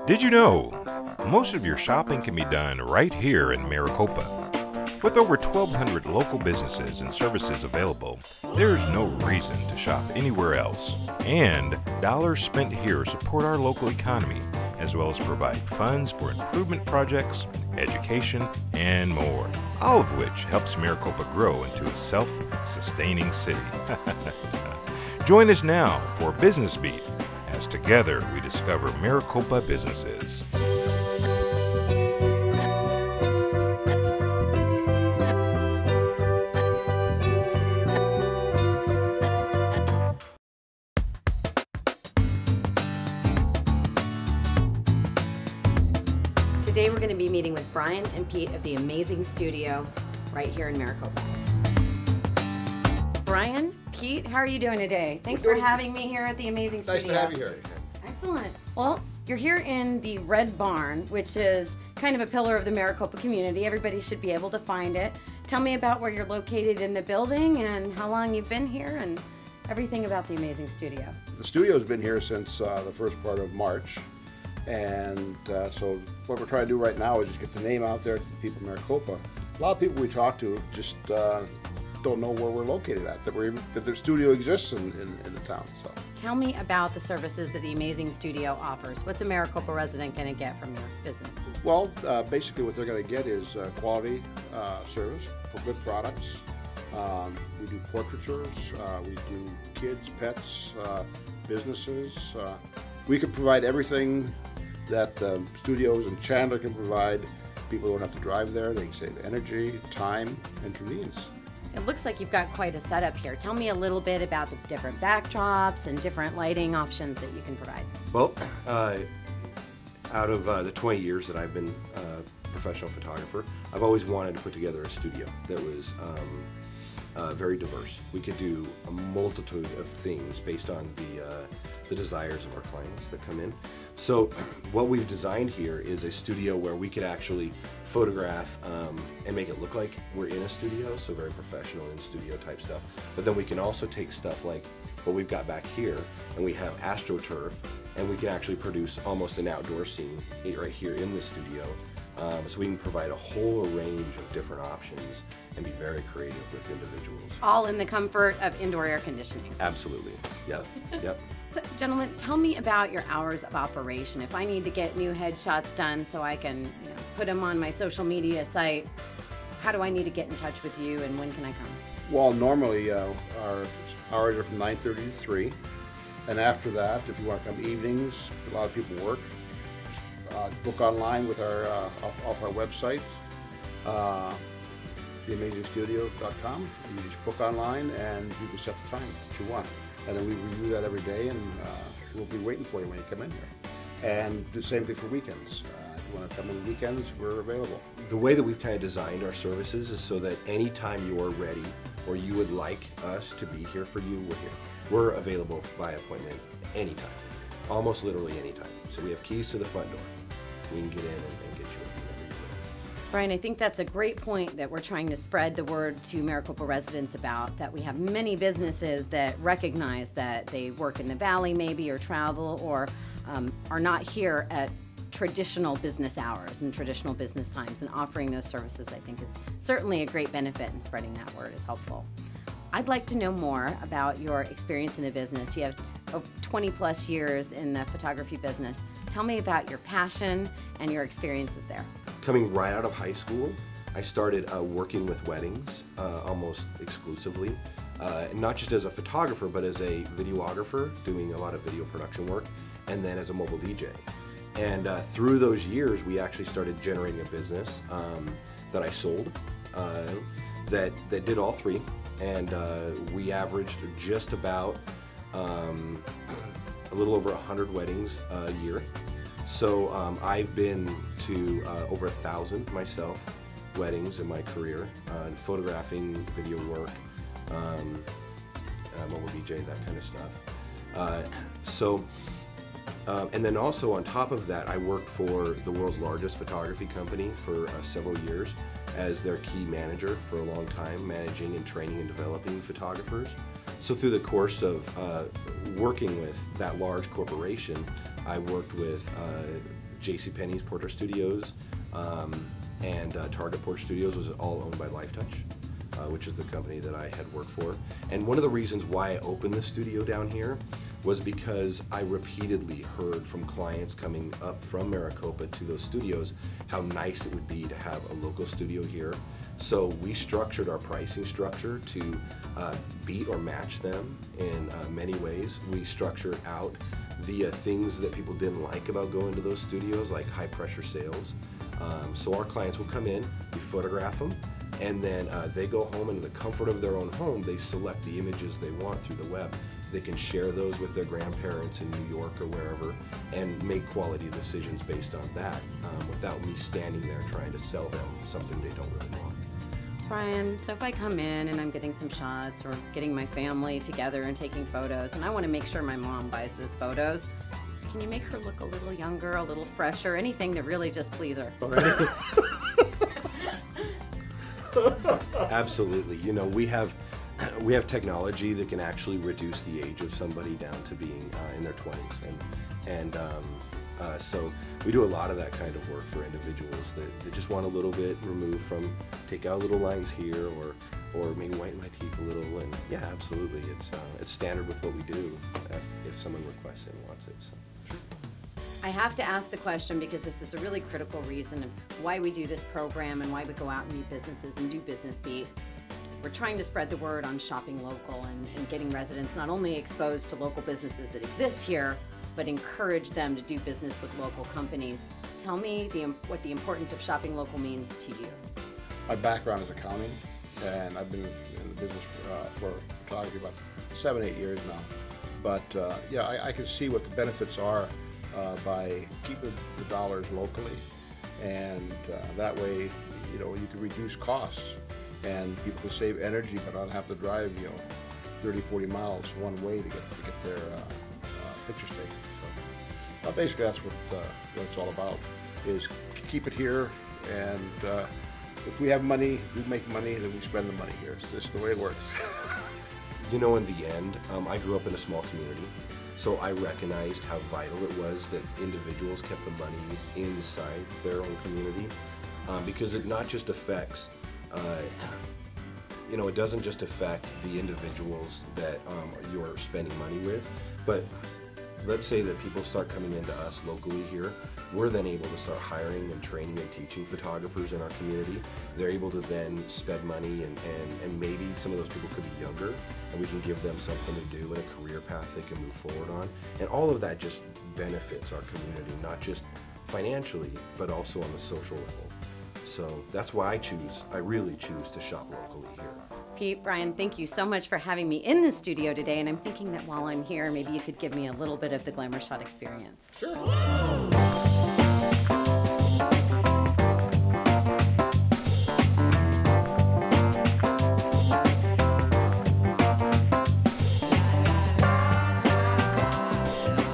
Did you know most of your shopping can be done right here in Maricopa? With over 1,200 local businesses and services available, there's no reason to shop anywhere else. And dollars spent here support our local economy, as well as provide funds for improvement projects, education, and more, all of which helps Maricopa grow into a self-sustaining city. Join us now for Business Beat, as together we discover Maricopa businesses. Today we're going to be meeting with Brian and Pete of the amazing studio right here in Maricopa. Brian, Pete, how are you doing today? Thanks for having me here at the amazing studio. Nice to have you here. Excellent. Well, you're here in the Red Barn, which is kind of a pillar of the Maricopa community. Everybody should be able to find it. Tell me about where you're located in the building and how long you've been here and everything about the amazing studio. The studio's been here since the first part of March. And so what we're trying to do right now is just get the name out there to the people of Maricopa. A lot of people we talk to just don't know where we're located at, that their studio exists in the town. So. Tell me about the services that the amazing studio offers. What's a Maricopa resident going to get from your business? Well, basically what they're going to get is quality service for good products. We do portraitures, we do kids, pets, businesses. We can provide everything that studios and Chandler can provide. People don't have to drive there. They can save energy, time, and convenience. It looks like you've got quite a setup here. Tell me a little bit about the different backdrops and different lighting options that you can provide. Well, out of the 20 years that I've been a professional photographer, I've always wanted to put together a studio that was very diverse. We could do a multitude of things based on the desires of our clients that come in. So what we've designed here is a studio where we could actually photograph and make it look like we're in a studio, so very professional in studio type stuff. But then we can also take stuff like what we've got back here, and we have AstroTurf, and we can actually produce almost an outdoor scene right here in the studio. So we can provide a whole range of different options and be very creative with individuals. All in the comfort of indoor air conditioning. Absolutely. Yep. Yep. So, gentlemen, tell me about your hours of operation. If I need to get new headshots done so I can put them on my social media site, how do I need to get in touch with you and when can I come? Well, normally our hours are from 9:30 to 3. And after that, if you want to come evenings, a lot of people work. Book online with our off our website, theamazingstudio.com. You just book online and you can set the time that you want. And then we review that every day, and we'll be waiting for you when you come in here. And the same thing for weekends. If you want to come in weekends, we're available. The way that we've kind of designed our services is so that anytime you're ready or you would like us to be here for you, we're here. We're available by appointment anytime, almost literally anytime. So we have keys to the front door. We can get in and get you whenever you will. Brian, I think that's a great point that we're trying to spread the word to Maricopa residents about, that we have many businesses that recognize that they work in the valley maybe or travel or are not here at traditional business hours and traditional business times, and offering those services I think is certainly a great benefit, and spreading that word is helpful. I'd like to know more about your experience in the business. You have 20 plus years in the photography business. Tell me about your passion and your experiences there. Coming right out of high school, I started working with weddings almost exclusively, not just as a photographer, but as a videographer, doing a lot of video production work, and then as a mobile DJ. And through those years, we actually started generating a business that I sold that did all three, and we averaged just about a little over 100 weddings a year. So I've been to over 1,000 myself, weddings in my career, photographing, video work, mobile DJ, that kind of stuff. And then also on top of that, I worked for the world's largest photography company for several years as their key manager for a long time, managing and training and developing photographers. So through the course of working with that large corporation, I worked with JCPenney's Porter Studios, and Target Porter Studios was all owned by Lifetouch, which is the company that I had worked for. And one of the reasons why I opened this studio down here was because I repeatedly heard from clients coming up from Maricopa to those studios how nice it would be to have a local studio here. So we structured our pricing structure to beat or match them in many ways. We structured out the things that people didn't like about going to those studios, like high pressure sales. So our clients will come in, we photograph them, and then they go home, and in the comfort of their own home, they select the images they want through the web. They can share those with their grandparents in New York or wherever and make quality decisions based on that without me standing there trying to sell them something they don't really want. Brian, so if I come in and I'm getting some shots or getting my family together and taking photos, and I want to make sure my mom buys those photos, can you make her look a little younger, a little fresher, anything to really just please her? Absolutely. You know, we have technology that can actually reduce the age of somebody down to being in their 20s, and so we do a lot of that kind of work for individuals that just want a little bit removed from, take out little lines here, or maybe whiten my teeth a little. And yeah, absolutely, it's standard with what we do if someone requests it and wants it. So. I have to ask the question because this is a really critical reason of why we do this program and why we go out and meet businesses and do Business Beat. We're trying to spread the word on shopping local and getting residents not only exposed to local businesses that exist here, but encourage them to do business with local companies. Tell me what the importance of shopping local means to you. My background is accounting, and I've been in the business for photography about 7-8 years now. But yeah, I can see what the benefits are by keeping the dollars locally, and that way, you know, you can reduce costs, and people can save energy, but not have to drive, you know, 30, 40 miles one way to get their pictures taken. So basically, that's what it's all about: is keep it here, and if we have money, we make money, then we spend the money here. It's just the way it works. You know, in the end, I grew up in a small community. So I recognized how vital it was that individuals kept the money inside their own community, because it not just affects, you know, it doesn't just affect the individuals that you're spending money with, but let's say that people start coming into us locally here. We're then able to start hiring and training and teaching photographers in our community. They're able to then spend money, and maybe some of those people could be younger, and we can give them something to do and a career path they can move forward on. And all of that just benefits our community, not just financially, but also on the social level. So that's why I really choose to shop locally here. Pete, Brian, thank you so much for having me in the studio today, and I'm thinking that while I'm here, maybe you could give me a little bit of the glamour shot experience. Sure.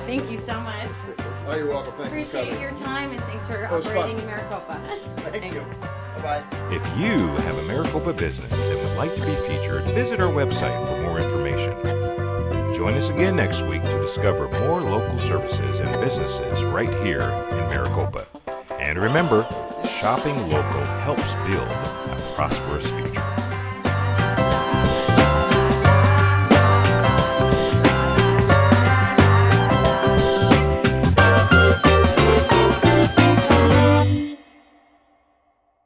Thank you so much. Oh, you're welcome. Thank you. Appreciate your time, and thanks for operating in Maricopa. Thank you. Bye-bye. If you have a Maricopa business and would like to be featured, visit our website for more information. Join us again next week to discover more local services and businesses right here in Maricopa. And remember, shopping local helps build a prosperous future.